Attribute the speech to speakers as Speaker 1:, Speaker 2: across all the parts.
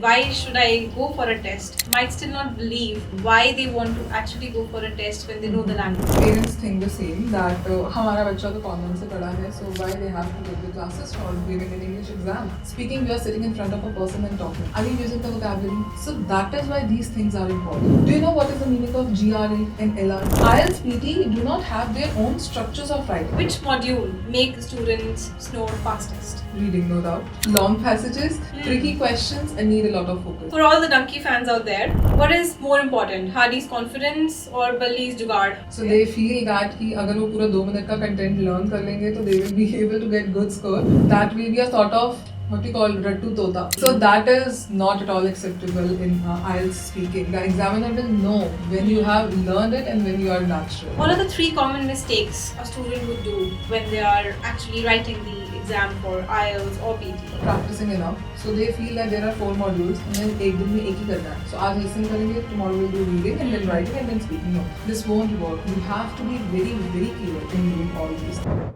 Speaker 1: Why should I go for a test? Might still not believe why they want to actually go for a test when they know the language.
Speaker 2: Parents think the same that हमारा बच्चा तो convent से पढ़ा है, so why they have to take the classes for giving an English exam? Speaking, we are sitting in front of a person and talking. Are you using the vocabulary? So that is why these things are important. Do you know what is the meaning of GRE and LR? IELTS, PT do not have their own structures of writing.
Speaker 1: Which module make the students snore fastest?
Speaker 2: Reading, no doubt. Long passages, tricky questions, and need a lot of focus.
Speaker 1: For all the donkey fans out there, what is more important, Hardy's confidence or Balli's jugaad?
Speaker 2: So they feel that कि अगर वो पूरा 2 minute का content learn कर लेंगे तो they will be able to get good score. That will be a sort of what we call rattu tota. So that is not at all acceptable in IELTS speaking. The examiner will know when you have learned it and when you are natural.
Speaker 1: What are the 3 common mistakes a student would do when they are actually writing the exam for IELTS or PT?
Speaker 2: Practicing enough. So they feel that there are 4 modules and then एक दिन में एक ही करना है. So आज listen करेंगे, tomorrow we'll do reading and then writing and then speaking. No, this won't work. You have to be very, very clear in doing all these things.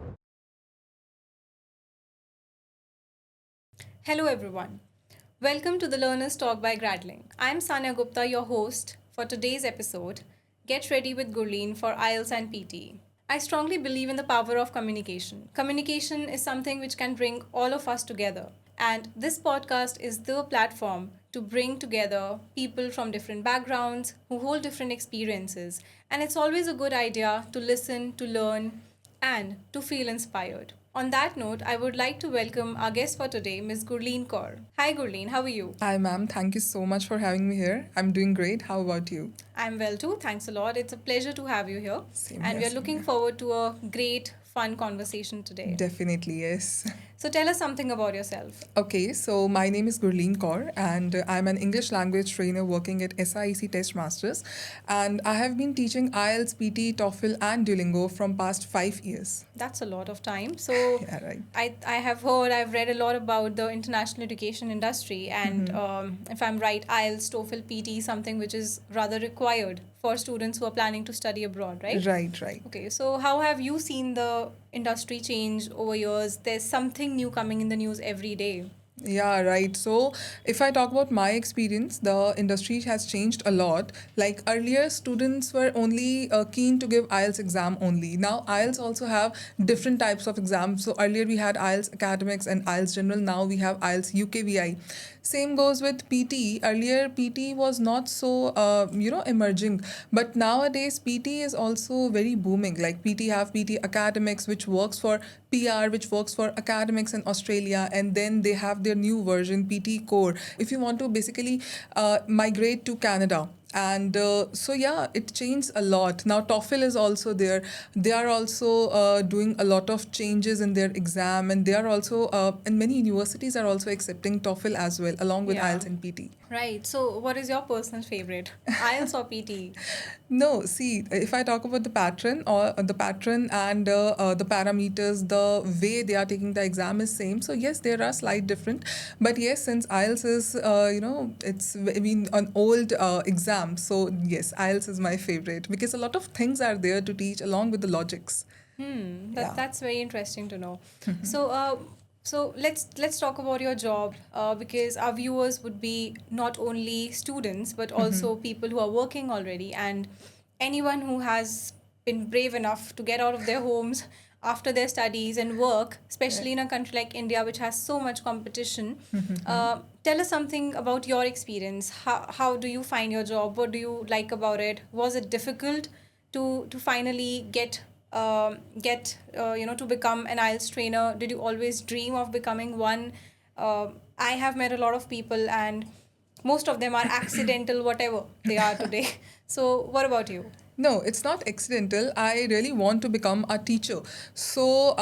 Speaker 1: Hello everyone. Welcome to the Learner's Talk by Gurleen. I'm Sonia Gupta, your host for today's episode. Get ready with Gurleen for IELTS and PTE. I strongly believe in the power of communication. Communication is something which can bring all of us together. And this podcast is the platform to bring together people from different backgrounds who hold different experiences. And it's always a good idea to listen, to learn, and to feel inspired. On that note, I would like to welcome our guest for today, Ms. Gurlen Kore. Hi Gurleen, how are you?
Speaker 2: Hi ma'am, thank you so much for having me here. I'm doing great. How about you?
Speaker 1: I'm well too. Thanks a lot. It's a pleasure to have you here.
Speaker 2: Same
Speaker 1: And
Speaker 2: here,
Speaker 1: we're looking
Speaker 2: same
Speaker 1: forward to a great, fun conversation today.
Speaker 2: Definitely, yes.
Speaker 1: So tell us something about yourself.
Speaker 2: Okay, so my name is Gurlen Kore and I'm an English language trainer working at SIEC Test Masters, and I have been teaching IELTS, PT, TOEFL and Duolingo from past 5 years.
Speaker 1: That's a lot of time. So
Speaker 2: Yeah, right.
Speaker 1: I have heard, I've read a lot about the international education industry, and if I'm right, IELTS, TOEFL, PT is something which is rather required for students who are planning to study abroad, right?
Speaker 2: Right.
Speaker 1: Okay, so how have you seen the industry change over years? There's something new coming in the news every day.
Speaker 2: Yeah, right. So, if I talk about my experience, the industry has changed a lot. Like earlier, students were only keen to give IELTS exam only. Now, IELTS also have different types of exams. So, earlier we had IELTS Academics and IELTS General. Now we have IELTS UKVI. Same goes with PT. Earlier, PT was not so, emerging. But nowadays, PT is also very booming. Like PT have PT Academics, which works for PR, which works for academics in Australia. And then they have their new version, PT Core. If you want to basically migrate to Canada. And so, yeah, it changed a lot. Now, TOEFL is also there. They are also doing a lot of changes in their exam. And they are also, and many universities are also accepting TOEFL as well, along with
Speaker 1: Yeah.
Speaker 2: IELTS and PT.
Speaker 1: Right. So what is your personal favorite? IELTS or PT?
Speaker 2: No, see, if I talk about the pattern or the pattern and the parameters, the way they are taking the exam is same. So yes, there are slight different, but yes, since IELTS is it's an old exam, so yes, IELTS is my favorite because a lot of things are there to teach along with the logics. Yeah.
Speaker 1: That's very interesting to know. So, so let's talk about your job, because our viewers would be not only students but also people who are working already, and anyone who has been brave enough to get out of their homes after their studies and work, especially in a country like India, which has so much competition. Tell us something about your experience. How do you find your job? What do you like about it? Was it difficult to finally to become an IELTS trainer? Did you always dream of becoming one? I have met a lot of people, and most of them are accidental, whatever they are today. So, what about you?
Speaker 2: No, it's not accidental. I really want to become a teacher. So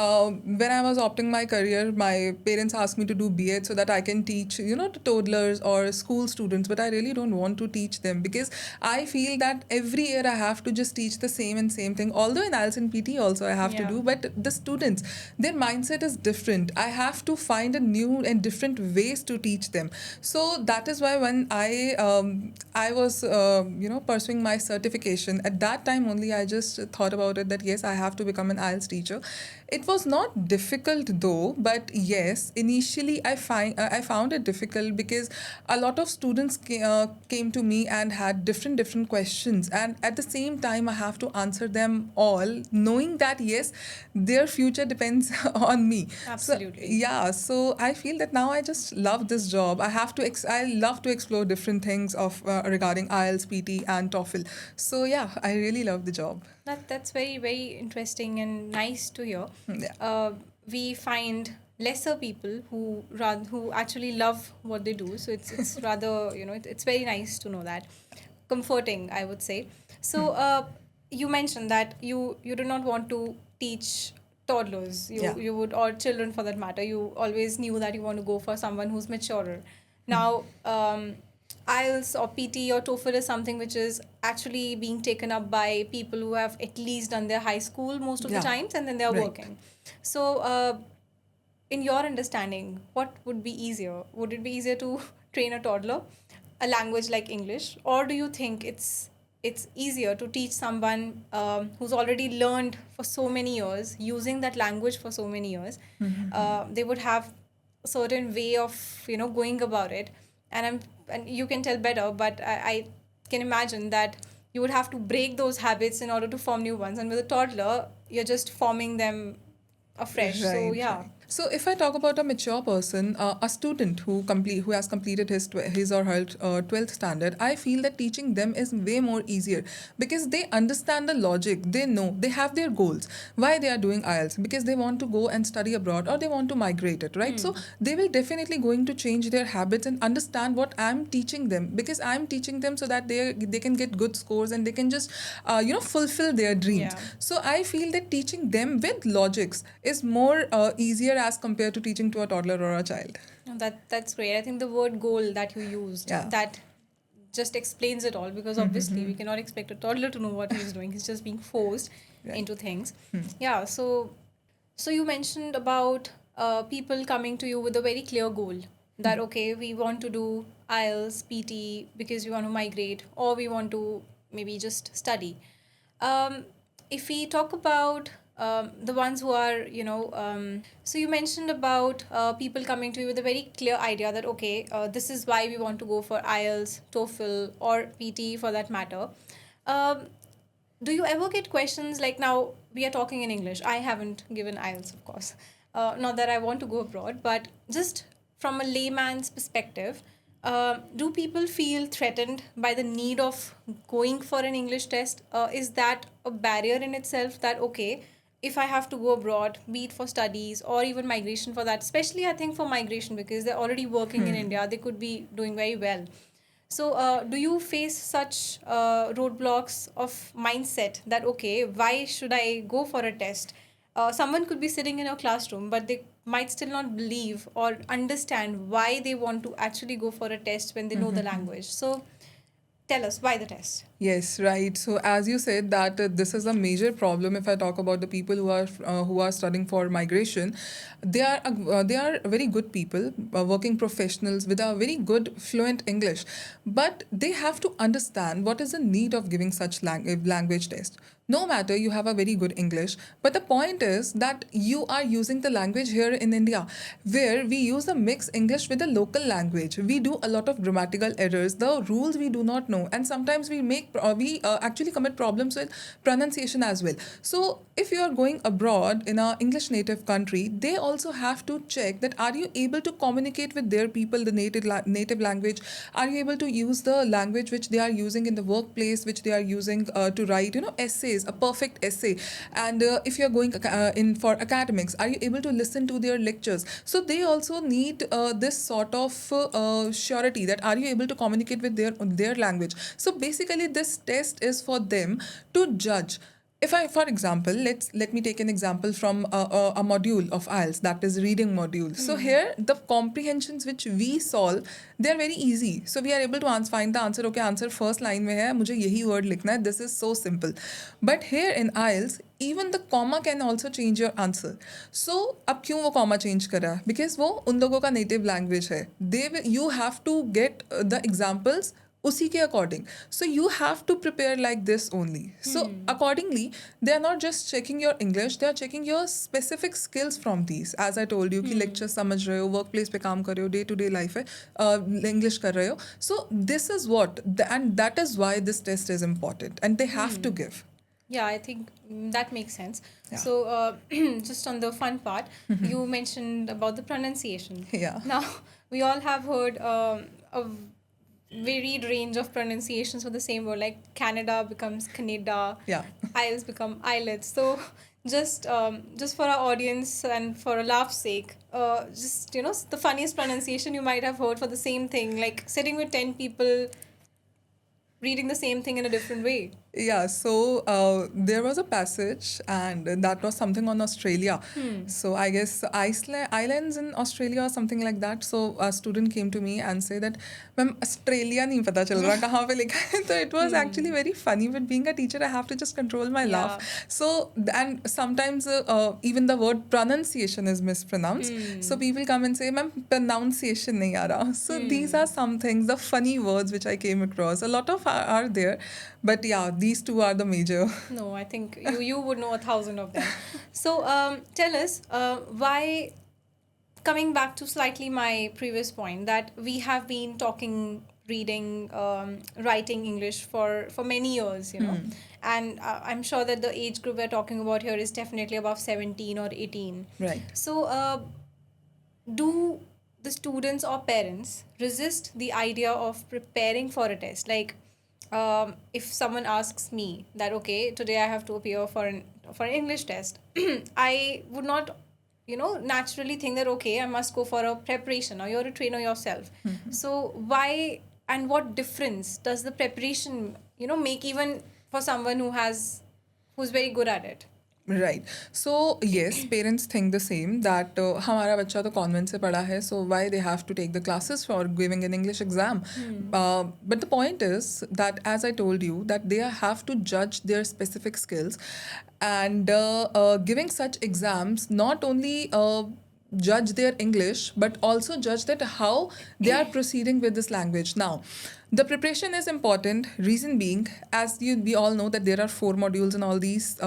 Speaker 2: when I was opting my career, my parents asked me to do B.Ed so that I can teach, to toddlers or school students. But I really don't want to teach them because I feel that every year I have to just teach the same and same thing. Although in IELTS and PT also I have to
Speaker 1: Yeah.
Speaker 2: do, but the students, their mindset is different. I have to find a new and different ways to teach them. So that is why when I was pursuing my certification, at that that time only I just thought about it that yes, I have to become an IELTS teacher. It was not difficult though, but yes, initially I found it difficult because a lot of students came to me and had different questions, and at the same time I have to answer them all, knowing that yes, their future depends on me. So
Speaker 1: Absolutely.
Speaker 2: yeah, so I feel that now I just love this job. I love to explore different things of regarding IELTS, PT, and TOEFL. So yeah, I really love the job.
Speaker 1: That's very very interesting and nice to hear.
Speaker 2: Yeah.
Speaker 1: We find lesser people who actually love what they do. So it's rather it's very nice to know that, comforting I would say. So you mentioned that you do not want to teach toddlers.
Speaker 2: Yeah.
Speaker 1: You would, or children for that matter. You always knew that you want to go for someone who's maturer. Now. IELTS or PT or TOEFL is something which is actually being taken up by people who have at least done their high school most of the
Speaker 2: Yeah.
Speaker 1: times, and then they are
Speaker 2: Right.
Speaker 1: working. So, in your understanding, what would be easier? Would it be easier to train a toddler a language like English, or do you think it's easier to teach someone who's already learned for so many years, using that language for so many years? They would have a certain way of going about it, and you can tell better, but I can imagine that you would have to break those habits in order to form new ones, and with a toddler you're just forming them afresh. So
Speaker 2: Right,
Speaker 1: yeah.
Speaker 2: right. So if I talk about a mature person, a student who has completed his or her 12th standard, I feel that teaching them is way more easier because they understand the logic. They know they have their goals. Why they are doing IELTS? Because they want to go and study abroad or they want to migrate it, right? So they will definitely going to change their habits and understand what I'm teaching them, because I'm teaching them so that they can get good scores and they can just fulfill their dreams.
Speaker 1: Yeah.
Speaker 2: So I feel that teaching them with logics is more easier as compared to teaching to a toddler or a child.
Speaker 1: No, that's great. I think the word goal that you used,
Speaker 2: Yeah.
Speaker 1: that just explains it all, because obviously we cannot expect a toddler to know what he's doing. He's just being forced
Speaker 2: Right.
Speaker 1: into things. Yeah. So you mentioned about people coming to you with a very clear goal that okay, we want to do IELTS, PT because we want to migrate, or we want to maybe just study. If we talk about the ones who are, so you mentioned about people coming to you with a very clear idea that, okay, this is why we want to go for IELTS, TOEFL, or PT for that matter. Um, do you ever get questions like, now we are talking in English? I haven't given IELTS, of course. Not that I want to go abroad, but just from a layman's perspective, do people feel threatened by the need of going for an English test? Is that a barrier in itself that, okay, if I have to go abroad, be it for studies or even migration for that, especially I think for migration because they're already working in India, they could be doing very well. So, do you face such roadblocks of mindset that, okay, why should I go for a test? Someone could be sitting in a classroom, but they might still not believe or understand why they want to actually go for a test when they know the language. So, tell us why the test.
Speaker 2: Yes, right. So as you said that this is a major problem. If I talk about the people who are studying for migration, they are very good people, working professionals with a very good fluent English, but they have to understand what is the need of giving such language test. No matter you have a very good English, but the point is that you are using the language here in India, where we use a mixed English with the local language. We do a lot of grammatical errors. The rules we do not know, and sometimes we actually commit problems with pronunciation as well. So if you are going abroad in a English native country, they also have to check that are you able to communicate with their people the native language? Are you able to use the language which they are using in the workplace, which they are using to write essays, a perfect essay? And if you are going in for academics, are you able to listen to their lectures? So they also need this sort of surety that are you able to communicate with their language. So basically this test is for them to judge. If I, for example, let me take an example from a module of IELTS, that is reading module. So here the comprehensions which we solve, they are very easy. So we are able to find the answer. Okay, answer first line में है, मुझे यही word लिखना है. This is so simple. But here in IELTS, even the comma can also change your answer. So अब क्यों वो comma change कर रहा है? Because वो उन लोगों का native language है. You have to get the examples उसी के according. So you have to prepare like this only. So accordingly, they are not just checking your English, they are checking your specific skills from these. As I told you कि lecture समझ रहे हो, workplace पे काम कर रहे हो, day to day life है, English कर रहे हो. So this is what, and that is why this test is important, and they have to give.
Speaker 1: Yeah, I think that makes sense.
Speaker 2: Yeah.
Speaker 1: So, just on the fun part, you mentioned about the pronunciation.
Speaker 2: Yeah.
Speaker 1: Now, we all have heard a varied range of pronunciations for the same word, like Canada becomes Canada,
Speaker 2: Yeah.
Speaker 1: IELTS become IELTS. So, just for our audience and for a laugh's sake, just the funniest pronunciation you might have heard for the same thing, like sitting with 10 people reading the same thing in a different way.
Speaker 2: Yeah, so there was a passage, and that was something on Australia. So I guess islands in Australia or something like that. So a student came to me and said that, "Ma'am, Australia नहीं पता चल रहा कहाँ पे लिखा है." So it was actually very funny. But being a teacher, I have to just control my laugh. So and sometimes even the word pronunciation is mispronounced. So people come and say, "Ma'am, pronunciation नहीं आ रहा." So these are some things, the funny words which I came across. A lot of are there, but yeah, these two are the major.
Speaker 1: No, I think you would know 1,000 of them. So tell us why, coming back to slightly my previous point, that we have been talking, reading, writing English for many years, and I'm sure that the age group we're talking about here is definitely above 17 or 18.
Speaker 2: Right.
Speaker 1: So do the students or parents resist the idea of preparing for a test? Like, if someone asks me that, okay, today I have to appear for an English test, I would not, naturally think that, okay, I must go for a preparation, or you're a trainer yourself. So why and what difference does the preparation, make, even for someone who's very good at it?
Speaker 2: Right. So yes, parents think the same, that हमारा बच्चा तो convent से पढ़ा है, so why they have to take the classes for giving an English exam. But the point is that, as I told you, that they have to judge their specific skills, and giving such exams not only judge their English, but also judge that how they are proceeding with this language. Now, the preparation is important. Reason being, as we all know, that there are 4 modules in all these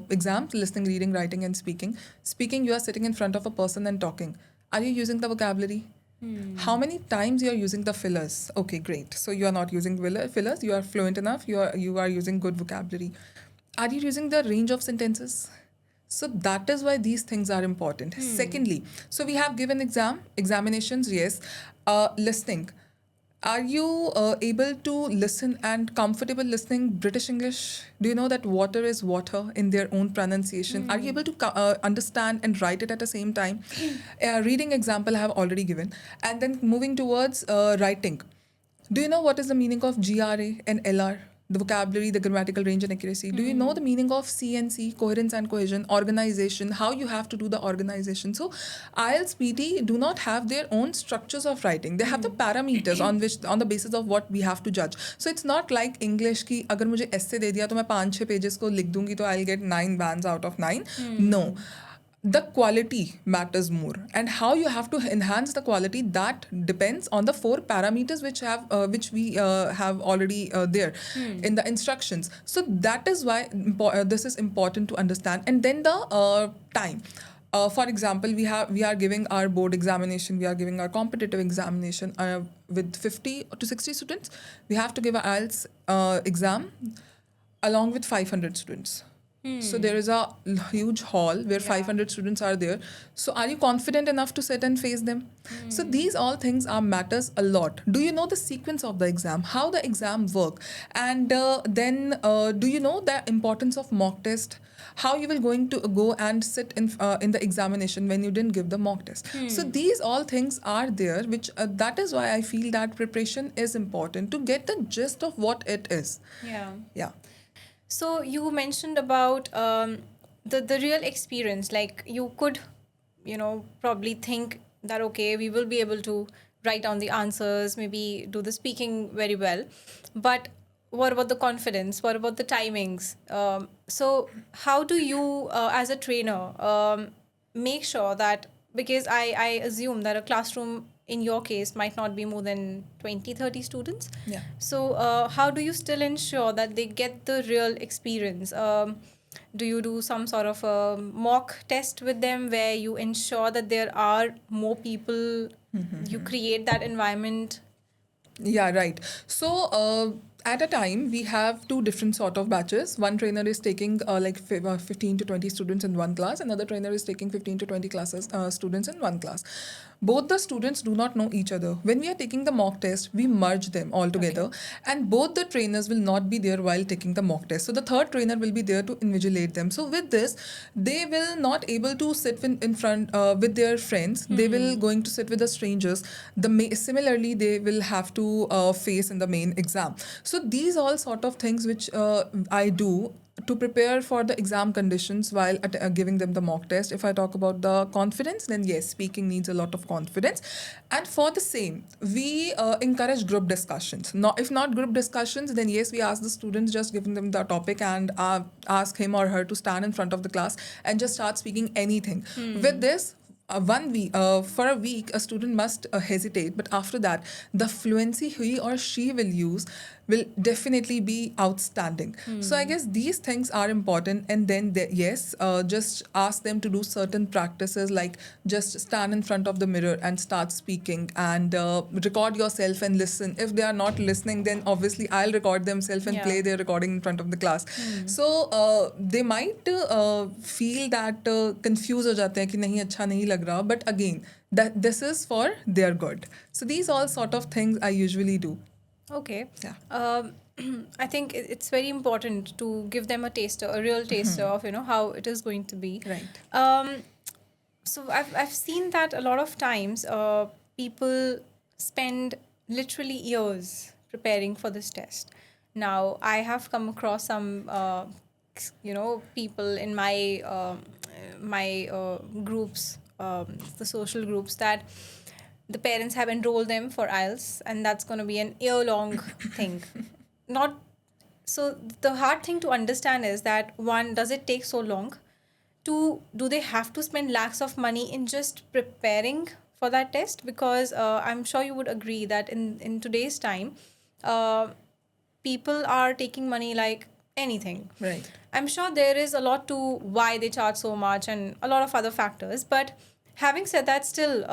Speaker 2: exams: listening, reading, writing, and speaking. Speaking, you are sitting in front of a person and talking. Are you using the vocabulary? How many times you are using the fillers? Okay, great. So you are not using fillers. You are fluent enough. You are using good vocabulary. Are you using the range of sentences? So that is why these things are important. Secondly, so we have given examinations, yes. Listening. Are you able to listen and comfortable listening British English? Do you know that water is water in their own pronunciation? Are you able to understand and write it at the same time? Reading example I have already given. And then moving towards writing. Do you know what is the meaning of GRA and LR? The vocabulary, the grammatical range and accuracy. Do you know the meaning of CNC, coherence and cohesion, organization, how you have to do the organization? So IELTS PT do not have their own structures of writing. They have the parameters on the basis of what we have to judge. So it's not like English ki agar mujhe essay de diya to main 5-6 pages ko likh dungi to I'll get 9 bands out of 9. No. The quality matters more, and how you have to enhance the quality, that depends on the 4 parameters which we have already there in the instructions. So that is why this is important to understand. And then the time. For example, we are giving our board examination, we are giving our competitive examination with 50 to 60 students. We have to give an IELTS exam along with 500 students. So there is a huge hall where 500 students are there. So are you confident enough to sit and face them? So these all things are matters a lot. Do you know the sequence of the exam? How the exam work? And then do you know the importance of mock test? How you will going to go and sit in the examination when you didn't give the mock test? So these all things are there, which that is why I feel that preparation is important to get the gist of what it is. Yeah.
Speaker 1: So you mentioned about the real experience. Like, you could, probably think that, okay, we will be able to write down the answers, maybe do the speaking very well. But what about the confidence? What about the timings? So how do you, as a trainer, make sure that, because I assume that a classroom in your case might not be more than 20, 30 students.
Speaker 2: Yeah.
Speaker 1: So how do you still ensure that they get the real experience? Do you do some sort of a mock test with them where you ensure that there are more people, you create that environment?
Speaker 2: Yeah, right. So, at a time, we have two different sort of batches. One trainer is taking 15 to 20 students in one class. Another trainer is taking 15 to 20 classes students in one class. Both the students do not know each other. When we are taking the mock test, we merge them all together, and both the trainers will not be there while taking the mock test. So the third trainer will be there to invigilate them. So with this, they will not able to sit in front with their friends. They will going to sit with the strangers. Similarly, they will have to face in the main exam. So these all sort of things which I do to prepare for the exam conditions while giving them the mock test. If I talk about the confidence, then yes, speaking needs a lot of confidence. And for the same, we encourage group discussions. Not, if not group discussions, then yes, we ask the students, just giving them the topic and ask him or her to stand in front of the class and just start speaking anything. With this, 1 week for a week a student must hesitate, but after that the fluency he or she will use will definitely be outstanding. So I guess these things are important. And then yes, just ask them to do certain practices, like just stand in front of the mirror and start speaking, and record yourself and listen. If they are not listening, then obviously I'll record themselves and play their recording in front of the class. So they might feel that confused हो जाते हैं कि नहीं अच्छा नहीं लग रहा, but again that this is for their good. So these all sort of things I usually do.
Speaker 1: Okay.
Speaker 2: Yeah.
Speaker 1: I think it's very important to give them a taster, a real taster of how it is going to be.
Speaker 2: Right.
Speaker 1: So I've seen that a lot of times people spend literally years preparing for this test. Now I have come across some people in my groups, the social groups, that the parents have enrolled them for IELTS, and that's going to be an year-long thing. Not so. The hard thing to understand is that, one, does it take so long? Two, do they have to spend lakhs of money in just preparing for that test? Because I'm sure you would agree that in today's time, people are taking money like anything.
Speaker 2: Right.
Speaker 1: I'm sure there is a lot to why they charge so much and a lot of other factors. But having said that, still,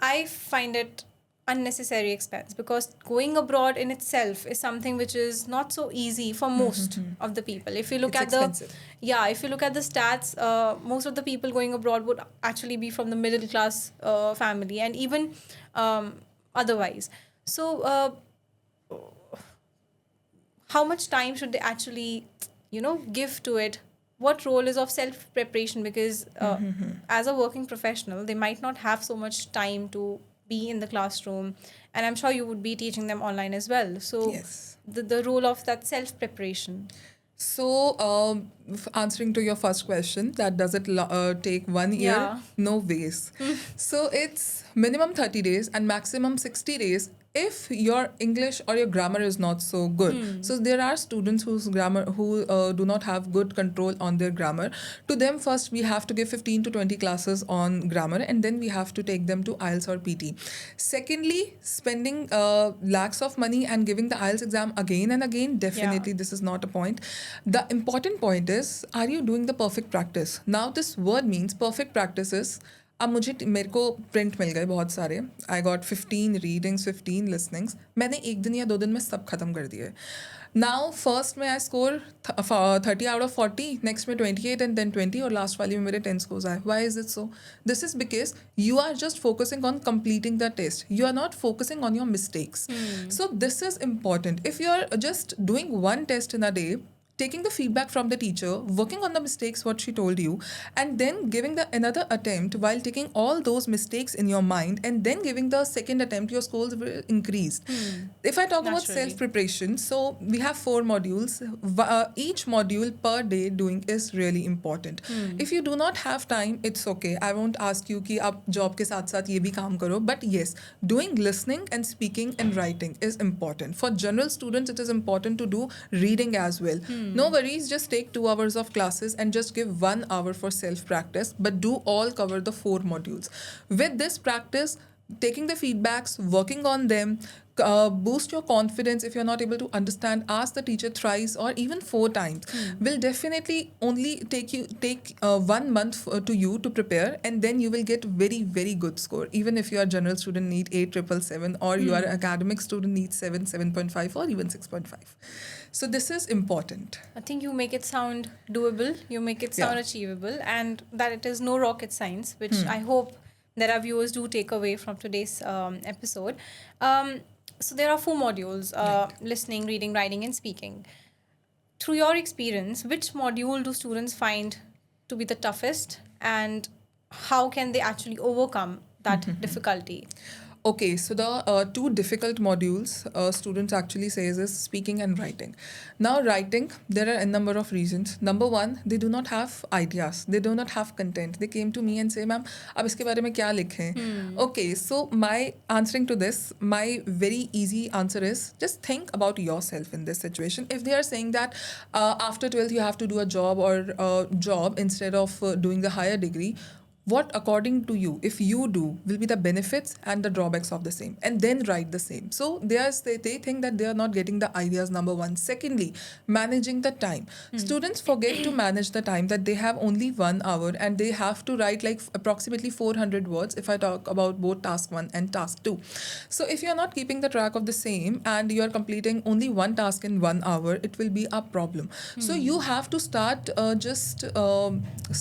Speaker 1: I find it unnecessary expense, because going abroad in itself is something which is not so easy for most of the people. If you look
Speaker 2: It's
Speaker 1: at
Speaker 2: expensive.
Speaker 1: if you look at the stats, most of the people going abroad would actually be from the middle class family, and even otherwise. So how much time should they actually give to it? What role is of self preparation? Because as a working professional, they might not have so much time to be in the classroom, and I'm sure you would be teaching them online as well. So
Speaker 2: Yes.
Speaker 1: the role of that self preparation.
Speaker 2: So, answering to your first question, that does it take 1 year?
Speaker 1: Yeah.
Speaker 2: No ways. So it's minimum 30 days and maximum 60 days if your English or your grammar is not so good. So there are students who do not have good control on their grammar. To them, first we have to give 15 to 20 classes on grammar, and then we have to take them to IELTS or PT. Secondly, spending lakhs of money and giving the IELTS exam again and again, definitely this is not a point. The important point is, are you doing the perfect practice? Now this word means perfect practices. अब मेरे को print मिल गए बहुत सारे. I got 15 readings, 15 listenings. मैंने एक दिन या 2 दिन में सब खत्म कर दिए. नाउ फर्स्ट में I score 30 out of 40, next में 28 एंड देन 20, और लास्ट वाली में मेरे 10 स्कोर्स आए. Why is it so? This is because you are just focusing on completing the test. You are not focusing on your mistakes. So this is important. If you are just doing one test in a day, taking the feedback from the teacher, working on the mistakes what she told you, and then giving the another attempt while taking all those mistakes in your mind, and then giving the second attempt, your scores will increase. If I talk about
Speaker 1: Naturally.
Speaker 2: self preparation, so we have 4 modules. Each module per day doing is really important. If you do not have time, it's okay. I won't ask you कि आप job के साथ साथ ये भी काम करो, but yes, doing listening and speaking and writing is important. For general students, it is important to do reading as well. No worries, just take 2 hours of classes and just give 1 hour for self practice, but do all cover the 4 modules. With this practice, taking the feedbacks, working on them, boost your confidence. If you're not able to understand, ask the teacher thrice or even 4 times. Will definitely only take 1 month to you to prepare, and then you will get very good score. Even if you are general student, need 8,777, or you are academic student, need 7.5, or even 6.5. So this is important.
Speaker 1: I think you make it sound doable, you make it sound achievable, and that it is no rocket science, which I hope that our viewers do take away from today's episode. So there are 4 modules: listening, reading, writing, and speaking. Through your experience, which module do students find to be the toughest, and how can they actually overcome that difficulty?
Speaker 2: Okay, so the 2 difficult modules students actually says is speaking and writing. Now, writing, there are a number of reasons. Number one, they do not have ideas. They do not have content. They came to me and say, "Ma'am, ab iske bare mein kya likhein?" Okay, so my answering to this, my very easy answer is just think about yourself in this situation. If they are saying that after 12th you have to do a job or job instead of doing the higher degree, what according to you, if you do, will be the benefits and the drawbacks of the same, and then write the same. So they think that they are not getting the ideas, number one. Secondly, managing the time. Students forget to manage the time, that they have only 1 hour and they have to write like approximately 400 words if I talk about both task 1 and task 2. So if you are not keeping the track of the same and you are completing only one task in 1 hour, it will be a problem. So you have to start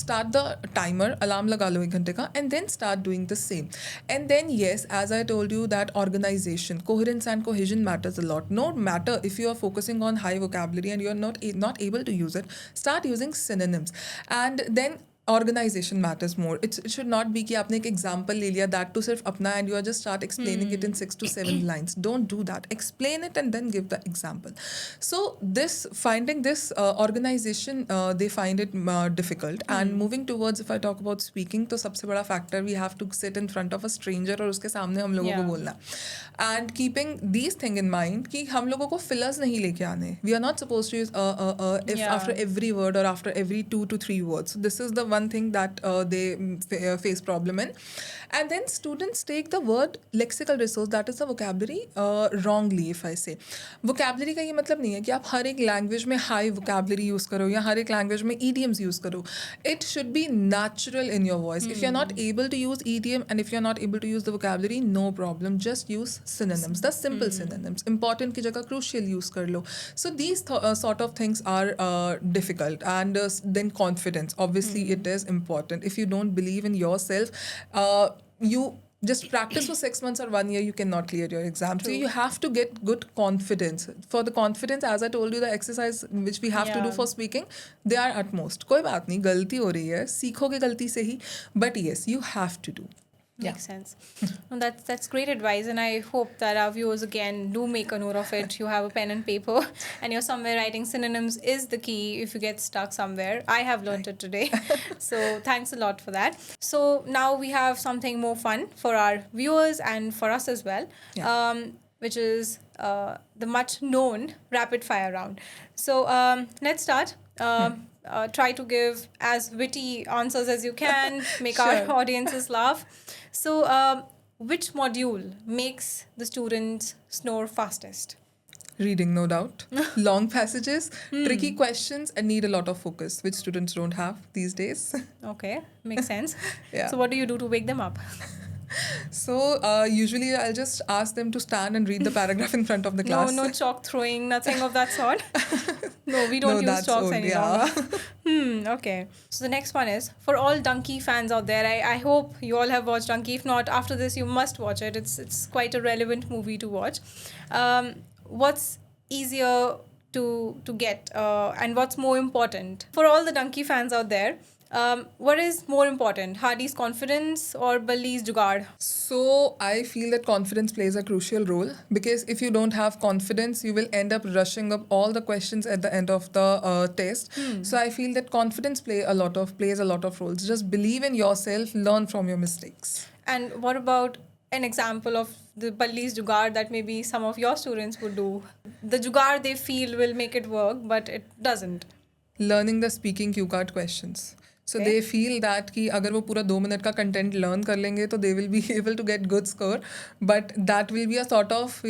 Speaker 2: start the timer, alarm laga लो 1 घंटे का, and then start doing the same. And then yes, as I told you, that organization, coherence and cohesion matters a lot. No matter if you are focusing on high vocabulary and you are not able to use it, start using synonyms. And then organization matters more. It should not be कि आपने एक example ले लिया, that to सिर्फ अपना, and you are just start explaining it in 6 to 7 lines. Don't do that. Explain it and then give the example. So finding this organization, they find it difficult. And moving towards, if I talk about speaking, तो सबसे बड़ा factor, we have to sit in front of a stranger और उसके सामने हम लोगों को बोलना. And keeping these thing in mind कि हम लोगों को fillers नहीं लेके आने. We are not supposed to use if after every word or after every 2 to 3 words. So this is the one thing that they face problem in. And then students take the word lexical resource, that is the vocabulary, wrongly. If I say vocabulary का ये मतलब नहीं है कि आप हर एक language में high vocabulary use करो या हर एक language में idioms use करो. It should be natural in your voice. If you're not able to use idiom and if you're not able to use the vocabulary, no problem. Just use synonyms, the simple synonyms. Important की जगह crucial use कर लो. So these sort of things are difficult. And then confidence, obviously it is important. If you don't believe in yourself, you just practice for 6 months or 1 year, you cannot clear your exam. So you have to get good confidence. For the confidence, as I told you, the exercise which we have to do for speaking, they are utmost. कोई बात नहीं, गलती हो रही है, सीखोगे गलती से ही, but yes, you have to do.
Speaker 1: Makes sense. No, that's great advice, and I hope that our viewers again do make a note of it. You have a pen and paper, and you're somewhere writing synonyms is the key if you get stuck somewhere. I have learned it today, so thanks a lot for that. So now we have something more fun for our viewers and for us as well, which is the much known rapid fire round. So let's start. Try to give as witty answers as you can, make our audiences laugh. So, which module makes the students snore fastest?
Speaker 2: Reading, no doubt. Long passages, tricky questions, and need a lot of focus, which students don't have these days.
Speaker 1: Okay, makes sense.
Speaker 2: Yeah.
Speaker 1: So, what do you do to wake them up?
Speaker 2: So usually I'll just ask them to stand and read the paragraph in front of the class.
Speaker 1: No chalk throwing, nothing of that sort. No, we don't use chalks anymore. Okay. So the next one is, for all Donkey fans out there, I hope you all have watched Donkey. If not, after this you must watch it. It's quite a relevant movie to watch. What's easier to get and what's more important? For all the Donkey fans out there, what is more important, Hardy's confidence or Balli's jugaad?
Speaker 2: So I feel that confidence plays a crucial role, because if you don't have confidence, you will end up rushing up all the questions at the end of the test. So I feel that confidence plays a lot of roles. Just believe in yourself, learn from your mistakes.
Speaker 1: And what about an example of the Balli's jugaad that maybe some of your students would do? The jugaad they feel will make it work, but it doesn't.
Speaker 2: Learning the speaking cue card questions. So
Speaker 1: Okay.
Speaker 2: they feel that कि अगर वो पूरा 2 minute का content learn कर लेंगे तो they will be able to get good score, but that will be a sort of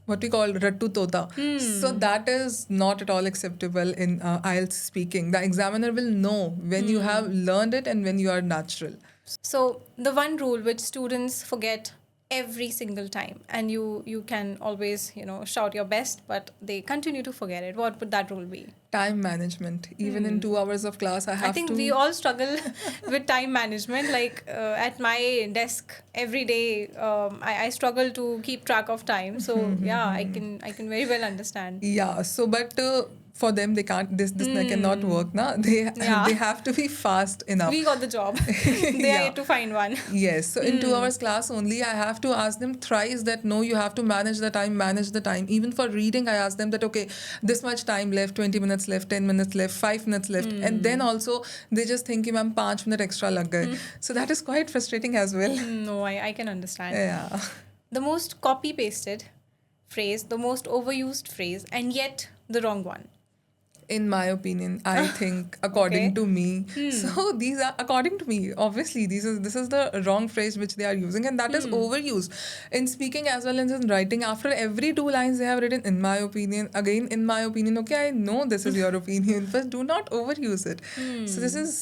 Speaker 2: what we call rattu tota. So that is not at all acceptable in IELTS speaking. The examiner will know when you have learned it and when you are natural.
Speaker 1: So the one rule which students forget every single time, and you can always shout your best, but they continue to forget it. What would that rule be?
Speaker 2: Time management. Even in 2 hours of class, I
Speaker 1: I
Speaker 2: have
Speaker 1: think
Speaker 2: to.
Speaker 1: we all struggle with time management. Like at my desk every day, I struggle to keep track of time. So yeah, I can very well understand.
Speaker 2: Yeah, so but for them they can't this cannot work na.
Speaker 1: Yeah.
Speaker 2: They have to be fast enough.
Speaker 1: We got the job. They are
Speaker 2: Yeah.
Speaker 1: yet to find one.
Speaker 2: Yes, so in 2 hours class only, I have to ask them thrice that no, you have to manage the time, manage the time. Even for reading, I ask them that okay, this much time left, 20 minutes left, 10 minutes left, 5 minutes left, and then also they just think कि ma'am 5 minute extra लग गए. So that is quite frustrating as well.
Speaker 1: No, I can understand.
Speaker 2: Yeah.
Speaker 1: The most copy pasted phrase, the most overused phrase, and yet the wrong one.
Speaker 2: In my opinion, I think according
Speaker 1: Okay.
Speaker 2: to me. So these are according to me. Obviously, this is the wrong phrase which they are using, and that is overused in speaking as well as in writing. After every 2 lines, they have written "in my opinion." Again, in my opinion. Okay, I know this is your opinion, but do not overuse it. So this is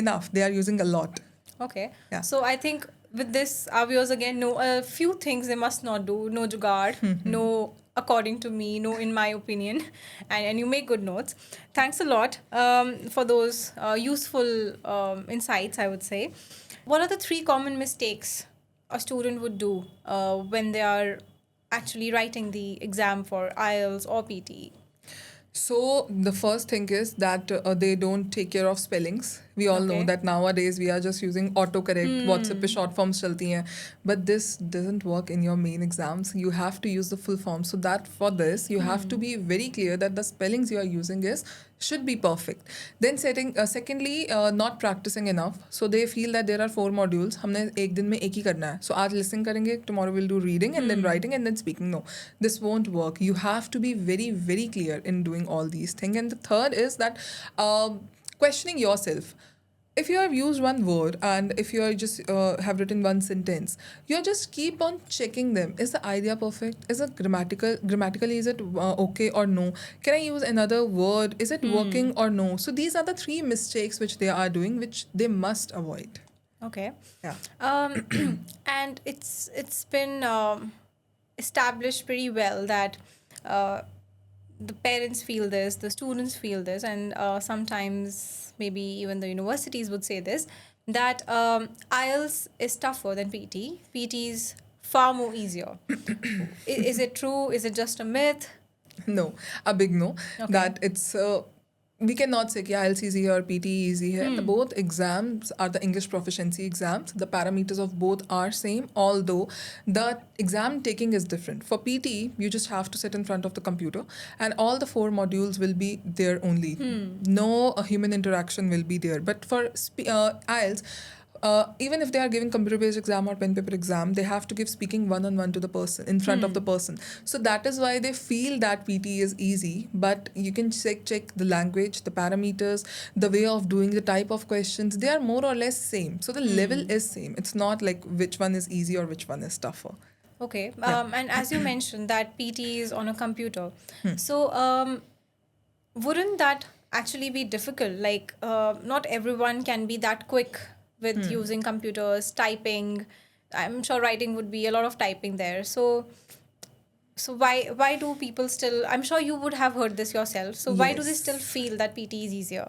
Speaker 2: enough. They are using a lot.
Speaker 1: Okay.
Speaker 2: Yeah.
Speaker 1: So I think with this, our viewers again know a few things they must not do. No jugaad, no according to me, no in my opinion, and you make good notes. Thanks a lot for those useful insights, I would say. What are the 3 common mistakes a student would do when they are actually writing the exam for IELTS or PTE?
Speaker 2: So the first thing is that they don't take care of spellings. We all know
Speaker 1: Okay.
Speaker 2: that nowadays we are just using autocorrect. WhatsApp पे short forms चलती हैं, but this doesn't work in your main exams. You have to use the full form. So that for this you have to be very clear that the spellings you are using should be perfect. Then secondly, not practicing enough. So they feel that there are 4 modules. हमने एक दिन में एक ही करना है. So आज listening करेंगे, tomorrow we'll do reading and then writing and then speaking. No, this won't work. You have to be very, very clear in doing all these things. And the third is that questioning yourself. If you have used one word and if you are just have written one sentence, you just keep on checking them. Is the idea perfect? Is it grammatically is it okay or no? Can I use another word? Is it working or no? So these are the 3 mistakes which they are doing, which they must avoid.
Speaker 1: Okay.
Speaker 2: Yeah.
Speaker 1: And it's been established pretty well that the parents feel this, the students feel this, and sometimes maybe even the universities would say this, that IELTS is tougher than PT. PT is far more easier. Is it true? Is it just a myth?
Speaker 2: No, a big no.
Speaker 1: Okay.
Speaker 2: That it's we cannot say कि IELTS easy है or PT easy है. The both exams are the English proficiency exams. The parameters of both are same, although the exam taking is different. For PT, you just have to sit in front of the computer, and all the 4 modules will be there only. No human interaction will be there. But for IELTS, even if they are giving computer-based exam or pen paper exam, they have to give speaking one-on-one to the person in front of the person. So that is why they feel that PT is easy. But you can check the language, the parameters, the way of doing, the type of questions. They are more or less same. So the level is same. It's not like which one is easy or which one is tougher.
Speaker 1: Okay. And as you mentioned that PT is on a computer. So wouldn't that actually be difficult? Like not everyone can be that quick with using computers, typing. I'm sure writing would be a lot of typing there. So why do people still, I'm sure you would have heard this yourself. So why do they
Speaker 2: Yes.
Speaker 1: still feel that PT is easier?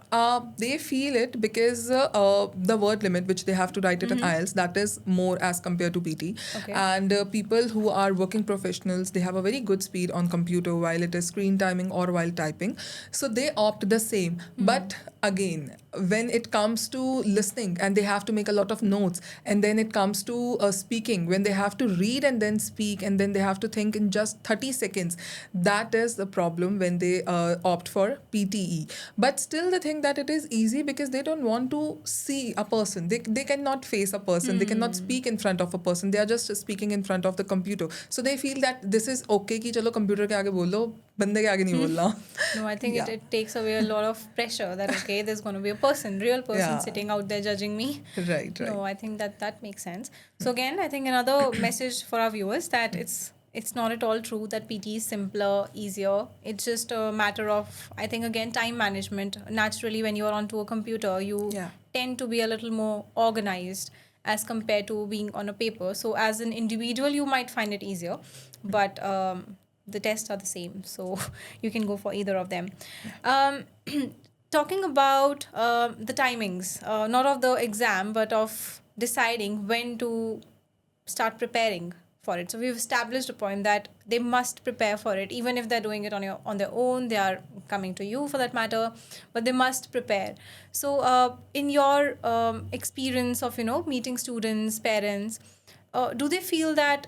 Speaker 2: They feel it because the word limit which they have to write it in IELTS, that is more as compared to PT.
Speaker 1: Okay.
Speaker 2: And people who are working professionals, they have a very good speed on computer while it is screen timing or while typing. So they opt the same. But again, when it comes to listening and they have to make a lot of notes, and then it comes to speaking, when they have to read and then speak, and then they have to think in just 30 seconds, that is the problem when they opt for PTE. But still they think that it is easy because they don't want to see a person. They cannot face a person. They cannot speak in front of a person. They are just speaking in front of the computer. So they feel that this is okay कि चलो computer के आगे बोलो, बंदे के आगे नहीं बोलना.
Speaker 1: No, I think
Speaker 2: Yeah.
Speaker 1: it takes away a lot of pressure that, okay, there's going to be a person, real person
Speaker 2: Yeah.
Speaker 1: sitting out there judging me.
Speaker 2: Right.
Speaker 1: No, I think that makes sense. So again, I think another message for our viewers that it's not at all true that PT is simpler, easier. It's just a matter of, I think, again, time management. Naturally, when you're onto a computer, you
Speaker 2: Yeah.
Speaker 1: tend to be a little more organized as compared to being on a paper. So as an individual, you might find it easier, but the tests are the same, so you can go for either of them. Um, talking about the timings, not of the exam, but of deciding when to start preparing for it. So we've established a point that they must prepare for it, even if they're doing it on their own. They are coming to you for that matter, but they must prepare. So, in your experience of meeting students, parents, do they feel that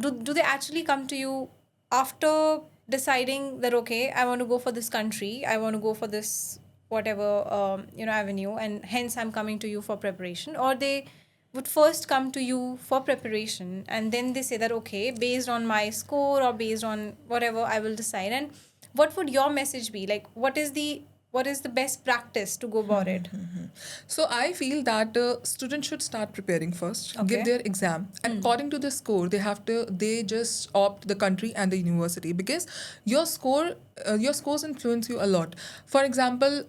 Speaker 1: do they actually come to you after deciding that, okay, I want to go for this country, I want to go for this whatever avenue, and hence I'm coming to you for preparation, or they would first come to you for preparation and then they say that, okay, based on my score or based on whatever, I will decide? And what would your message be? Like, what is the best practice to go about it?
Speaker 2: So I feel that students should start preparing first,
Speaker 1: Okay.
Speaker 2: give their exam, and according to the score, they just opt the country and the university, because your scores influence you a lot. For example,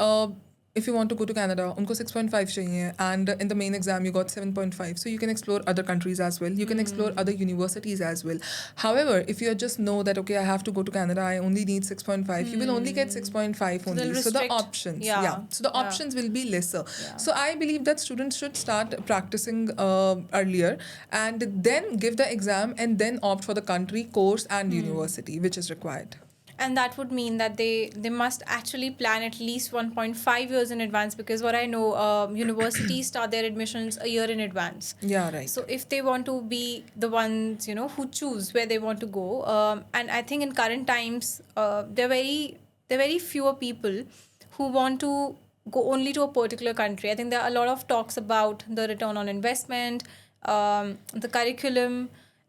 Speaker 2: if you want to go to Canada, उनको 6.5 चाहिए, and in the main exam you got 7.5, so you can explore other countries as well. You can explore other universities as well. However, if you just know that, okay, I have to go to Canada, I only need 6.5, you will only get 6.5
Speaker 1: So they'll
Speaker 2: only. So the
Speaker 1: restrict-
Speaker 2: options,
Speaker 1: yeah.
Speaker 2: so the
Speaker 1: Yeah.
Speaker 2: options will be lesser.
Speaker 1: Yeah.
Speaker 2: So I believe that students should start practicing earlier, and then give the exam, and then opt for the country, course, and university which is required.
Speaker 1: And that would mean that they must actually plan at least 1.5 years in advance, because what I know, universities start their admissions a year in advance.
Speaker 2: Yeah, right.
Speaker 1: So if they want to be the ones who choose where they want to go, and I think in current times, there are very fewer people who want to go only to a particular country. I think there are a lot of talks about the return on investment, the curriculum,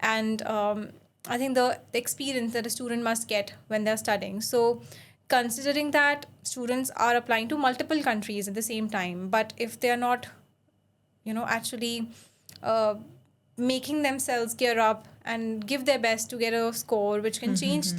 Speaker 1: and I think the experience that a student must get when they're studying. So considering that students are applying to multiple countries at the same time, but if they're not actually making themselves gear up and give their best to get a score which can change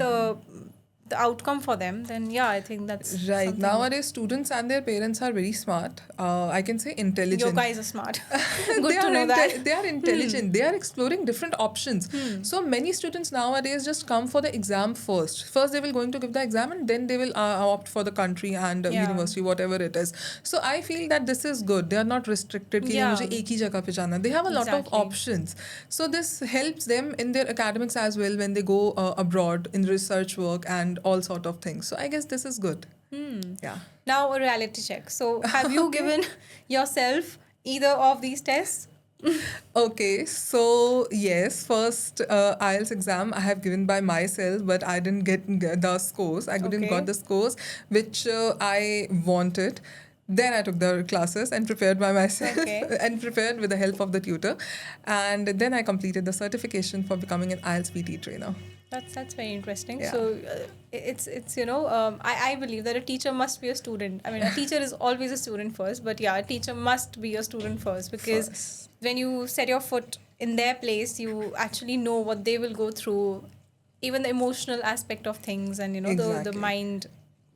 Speaker 1: the outcome for them, then yeah, I think that's
Speaker 2: Right.
Speaker 1: something.
Speaker 2: Nowadays, students and their parents are very smart. I can say intelligent.
Speaker 1: Your guys are smart. Good
Speaker 2: They
Speaker 1: to
Speaker 2: are
Speaker 1: know that.
Speaker 2: They are intelligent. They are exploring different options. So many students nowadays just come for the exam first. First, they will going to give the exam, and then they will opt for the country and
Speaker 1: Yeah.
Speaker 2: university, whatever it is. So I feel that this is good. They are not restricted. कि
Speaker 1: Yeah.
Speaker 2: मुझे एक ही जगह पे जाना. They have a lot of
Speaker 1: Exactly.
Speaker 2: options. So this helps them in their academics as well when they go abroad in research work and all sort of things. So I guess this is good. Yeah.
Speaker 1: Now a reality check. So have you given yourself either of these tests?
Speaker 2: Okay, so yes, first IELTS exam I have given by myself, but I didn't get the scores. I didn't
Speaker 1: Okay.
Speaker 2: got the scores which I wanted. Then I took the classes and prepared by myself
Speaker 1: Okay.
Speaker 2: and prepared with the help of the tutor. And then I completed the certification for becoming an IELTS PT trainer.
Speaker 1: That's very interesting.
Speaker 2: Yeah.
Speaker 1: So it's I believe that a teacher must be a student. I mean, a teacher is always a student first, but yeah, a teacher must be a student first, because
Speaker 2: First.
Speaker 1: when you set your foot in their place, you actually know what they will go through, even the emotional aspect of things, and the
Speaker 2: Exactly.
Speaker 1: mind,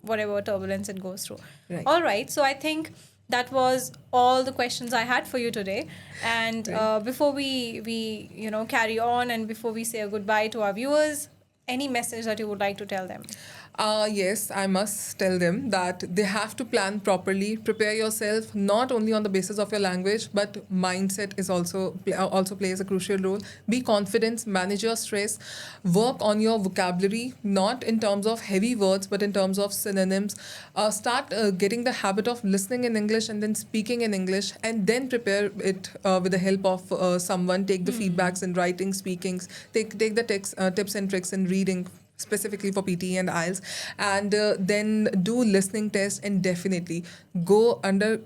Speaker 1: whatever turbulence it goes through.
Speaker 2: Right.
Speaker 1: All right, so I think that was all the questions I had for you today. And before we carry on, and before we say a goodbye to our viewers, any message that you would like to tell them?
Speaker 2: Yes, I must tell them that they have to plan properly, prepare yourself not only on the basis of your language, but mindset is also plays a crucial role. Be confident, manage your stress, work on your vocabulary, not in terms of heavy words, but in terms of synonyms. Start getting the habit of listening in English and then speaking in English, and then prepare it with the help of someone. Take the feedbacks in writing, speakings, take the tips and tricks in reading, specifically for PTE and IELTS, and then do listening tests, and definitely go under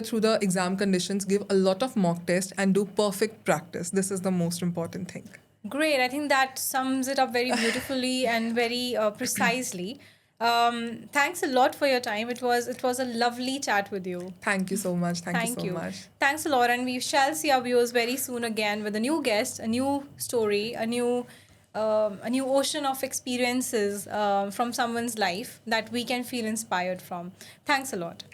Speaker 2: through the exam conditions, give a lot of mock tests, and do perfect practice. This is the most important thing.
Speaker 1: Great. I think that sums it up very beautifully and very precisely. Thanks a lot for your time. It was a lovely chat with you.
Speaker 2: Thank you so much. Thank you
Speaker 1: Thank
Speaker 2: so
Speaker 1: you.
Speaker 2: much.
Speaker 1: Thanks a lot, and we shall see our viewers very soon again with a new guest, a new story, a new ocean of experiences from someone's life that we can feel inspired from. Thanks a lot.